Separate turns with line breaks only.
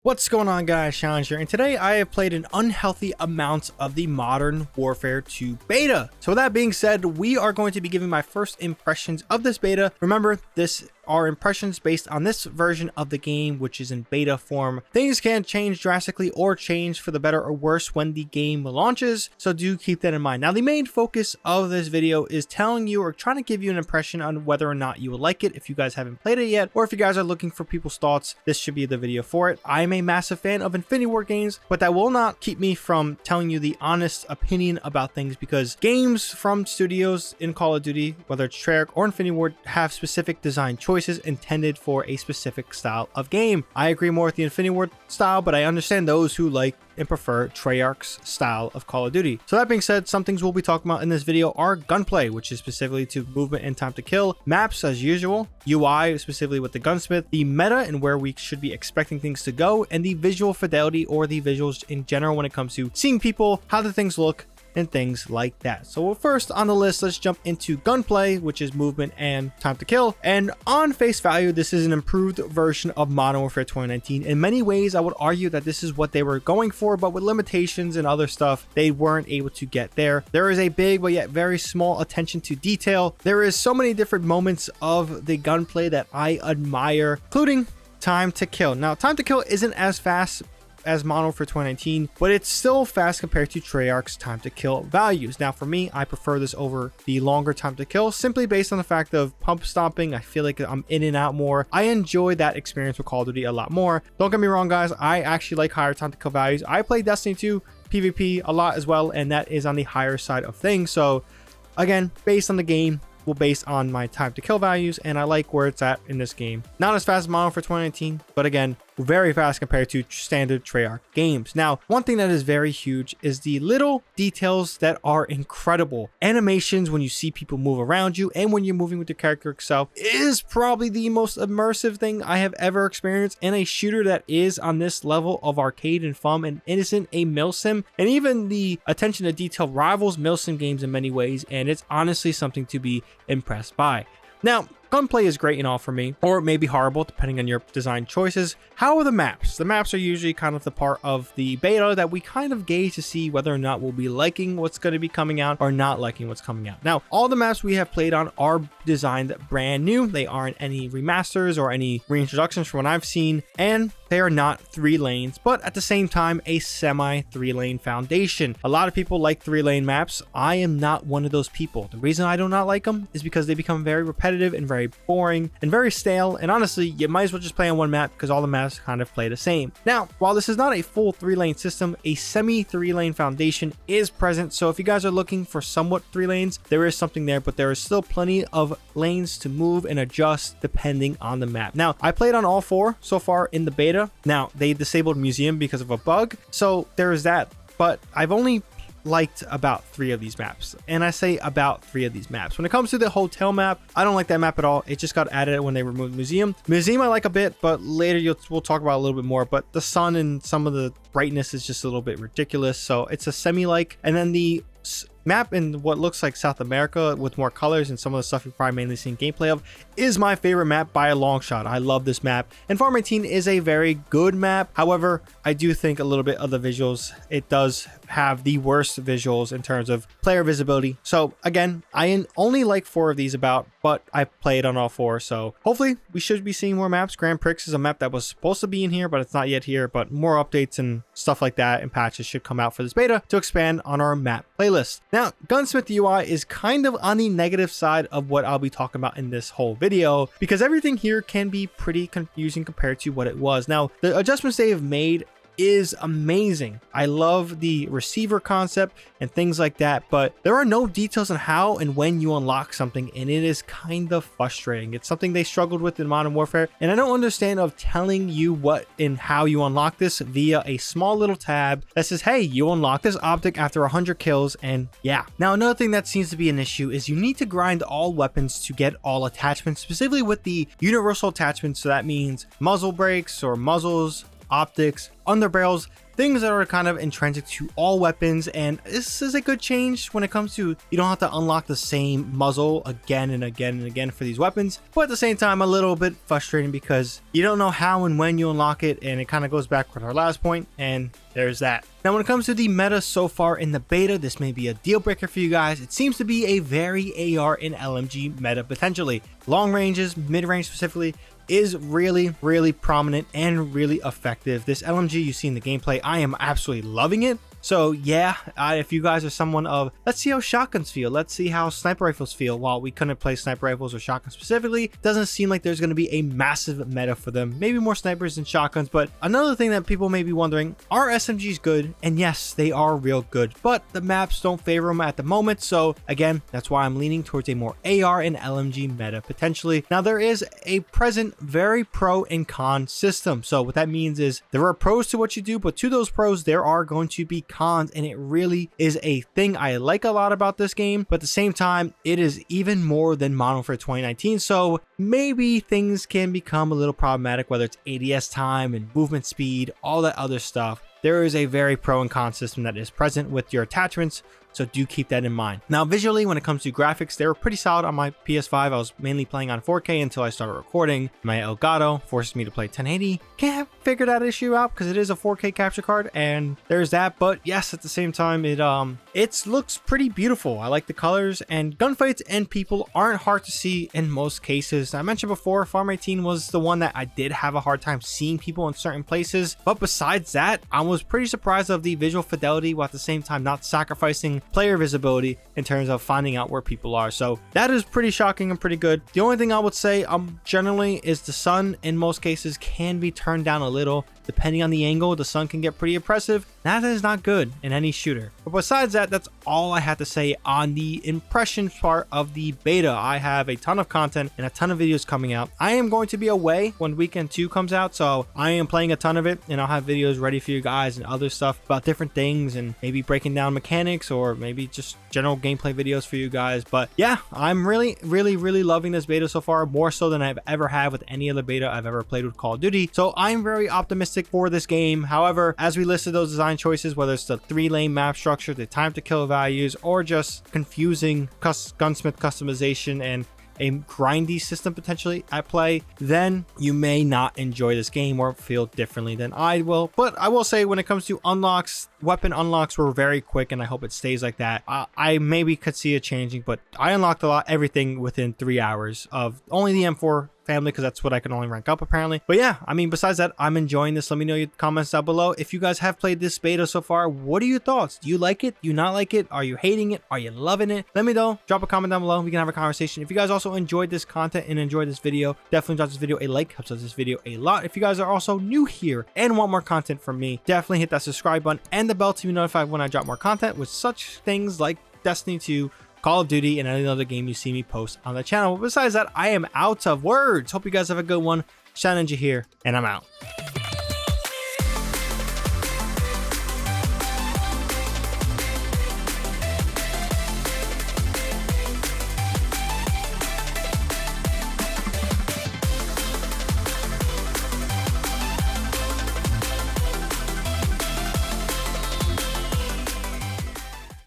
What's going on, guys? ShadowNinja, and today I have played an unhealthy amount of the Modern Warfare 2 beta. So with that being said, we are going to be giving my first impressions of this beta. Remember, this are impressions based on this version of the game, which is in beta form. Things can change drastically or change for the better or worse when the game launches, so do keep that in mind. Now, the main focus of this video is telling you or trying to give you an impression on whether or not you will like it if you guys haven't played it yet, or if you guys are looking for people's thoughts, this should be the video for it. I'm a massive fan of Infinity Ward games, but that will not keep me from telling you the honest opinion about things, because games from studios in Call of Duty, whether it's Treyarch or Infinity Ward, have specific design choices intended for a specific style of game. I agree more with the Infinity Ward style, but I understand those who like and prefer Treyarch's style of Call of Duty. So that being said, some things we'll be talking about in this video are gunplay, which is specifically to movement and time to kill, maps as usual, UI specifically with the Gunsmith, the meta and where we should be expecting things to go, and the visual fidelity or the visuals in general when it comes to seeing people, how the things look, and things like that. So first on the list, let's jump into gunplay, which is movement and time to kill. And on face value, this is an improved version of Modern Warfare 2019. In many ways, I would argue that this is what they were going for, but with limitations and other stuff, they weren't able to get there. There is a big but yet very small attention to detail. There is so many different moments of the gunplay that I admire, including time to kill. Now, time to kill isn't as fast as Modern Warfare 2019, but it's still fast compared to Treyarch's time to kill values. Now, for me, I prefer this over the longer time to kill, simply based on the fact of pump stomping. I feel like I'm in and out more. I enjoy that experience with Call of Duty a lot more. Don't get me wrong, guys, I actually like higher time to kill values. I play Destiny 2 PvP a lot as well, and that is on the higher side of things. So again, based on the game, will base on my time to kill values, and I like where it's at in this game. Not as fast as Modern Warfare 2019, but again, very fast compared to standard Treyarch games. Now, one thing that is very huge is the little details that are incredible. Animations when you see people move around you and when you're moving with your character itself is probably the most immersive thing I have ever experienced in a shooter that is on this level of arcade and fun and isn't a milsim. And even the attention to detail rivals milsim games in many ways, and it's honestly something to be impressed by. Now, gunplay is great and all for me, or it may be horrible depending on your design choices. How are the maps? The maps are usually kind of the part of the beta that we kind of gauge to see whether or not we'll be liking what's going to be coming out or not liking what's coming out. Now, all the maps we have played on are designed brand new. They aren't any remasters or any reintroductions from what I've seen, and they are not 3 lanes, but at the same time, a semi 3-lane foundation. A lot of people like 3-lane maps. I am not one of those people. The reason I do not like them is because they become very repetitive and very boring and very stale, and honestly, you might as well just play on one map because all the maps kind of play the same. Now, while this is not a full 3-lane system, a semi 3-lane foundation is present, so if you guys are looking for somewhat 3 lanes, there is something there, but there is still plenty of lanes to move and adjust depending on the map. Now, I played on all 4 so far in the beta. Now, they disabled museum because of a bug, so there is that, but I've only liked about 3 of these maps, and I say about 3 of these maps. When it comes to the hotel map, I don't like that map at all. It just got added when they removed museum I like a bit, but later we'll talk about a little bit more. But the sun and some of the brightness is just a little bit ridiculous, so it's a semi-like. And then the map in what looks like South America with more colors and some of the stuff you've probably mainly seen gameplay of is my favorite map by a long shot. I love this map, and Farm 18 is a very good map. However, I do think a little bit of the visuals, it does have the worst visuals in terms of player visibility. So again, I only like 4 of these about, but I played on all 4, so hopefully we should be seeing more maps. Grand Prix is a map that was supposed to be in here, but it's not yet here, but more updates and stuff like that and patches should come out for this beta to expand on our map playlist. Now, Gunsmith UI is kind of on the negative side of what I'll be talking about in this whole video, because everything here can be pretty confusing compared to what it was. Now, the adjustments they have made is amazing. I love the receiver concept and things like that, but there are no details on how and when you unlock something, and it is kind of frustrating. It's something they struggled with in Modern Warfare, and I don't understand of telling you what and how you unlock this via a small little tab that says, hey, you unlock this optic after 100 kills, and yeah. Now, another thing that seems to be an issue is you need to grind all weapons to get all attachments, specifically with the universal attachments. So that means muzzle brakes or muzzles, optics, underbarrels, things that are kind of intrinsic to all weapons. And this is a good change when it comes to, you don't have to unlock the same muzzle again and again and again for these weapons, but at the same time a little bit frustrating because you don't know how and when you unlock it, and it kind of goes back with our last point, and there's that. Now when it comes to the meta so far in the beta, this may be a deal breaker for you guys. It seems to be a very AR and LMG meta potentially. Long ranges, mid range specifically, is really prominent and really effective. This LMG you see in the gameplay, I am absolutely loving it. So yeah, if you guys are someone of, let's see how shotguns feel, let's see how sniper rifles feel. While we couldn't play sniper rifles or shotguns specifically, doesn't seem like there's going to be a massive meta for them. Maybe more snipers than shotguns. But another thing that people may be wondering, are SMGs good? And yes, they are real good, but the maps don't favor them at the moment. So again, that's why I'm leaning towards a more AR and LMG meta potentially. Now there is a present very pro and con system. So what that means is there are pros to what you do, but to those pros there are going to be cons, and it really is a thing I like a lot about this game. But at the same time, it is even more than Modern Warfare 2019, so maybe things can become a little problematic, whether it's ADS time and movement speed, all that other stuff. There is a very pro and con system that is present with your attachments, so do keep that in mind. Now visually, when it comes to graphics, they were pretty solid on my PS5. I was mainly playing on 4K until I started recording. My Elgato forces me to play 1080. Can't figure that issue out because it is a 4K capture card, and there's that. But yes, at the same time, it looks pretty beautiful. I like the colors, and gunfights and people aren't hard to see in most cases. I mentioned before, Farm 18 was the one that I did have a hard time seeing people in certain places, but besides that, I was pretty surprised of the visual fidelity, while at the same time not sacrificing player visibility in terms of finding out where people are. So that is pretty shocking and pretty good. The only thing I would say generally is the sun in most cases can be turned down a little. Depending on the angle, the sun can get pretty oppressive. That is not good in any shooter. But besides that, that's all I have to say on the impressions part of the beta. I have a ton of content and a ton of videos coming out. I am going to be away when weekend 2 comes out, so I am playing a ton of it, and I'll have videos ready for you guys and other stuff about different things, and maybe breaking down mechanics or maybe just general gameplay videos for you guys. But yeah, I'm really loving this beta so far, more so than I've ever had with any other beta I've ever played with Call of Duty. So I'm very optimistic for this game. However, as we listed those design choices, whether it's the 3-lane map structure, the time to kill values, or just confusing gunsmith customization and a grindy system potentially at play, then you may not enjoy this game or feel differently than I will. But I will say, when it comes to unlocks, weapon unlocks were very quick, and I hope it stays like that. I maybe could see it changing, but I unlocked everything within 3 hours of only the M4 family, because that's what I can only rank up apparently. But yeah, I mean, besides that, I'm enjoying this. Let me know your comments down below. If you guys have played this beta so far, what are your thoughts? Do you like it? Do you not like it? Are you hating it? Are you loving it? Let me know. Drop a comment down below. We can have a conversation. If you guys also enjoyed this content and enjoyed this video, definitely drop this video a like. Helps out this video a lot. If you guys are also new here and want more content from me, definitely hit that subscribe button and the bell to be notified when I drop more content with such things like Destiny 2, Call of Duty, and any other game you see me post on the channel. But besides that, I am out of words. Hope you guys have a good one. ShadowNinja here, and I'm out.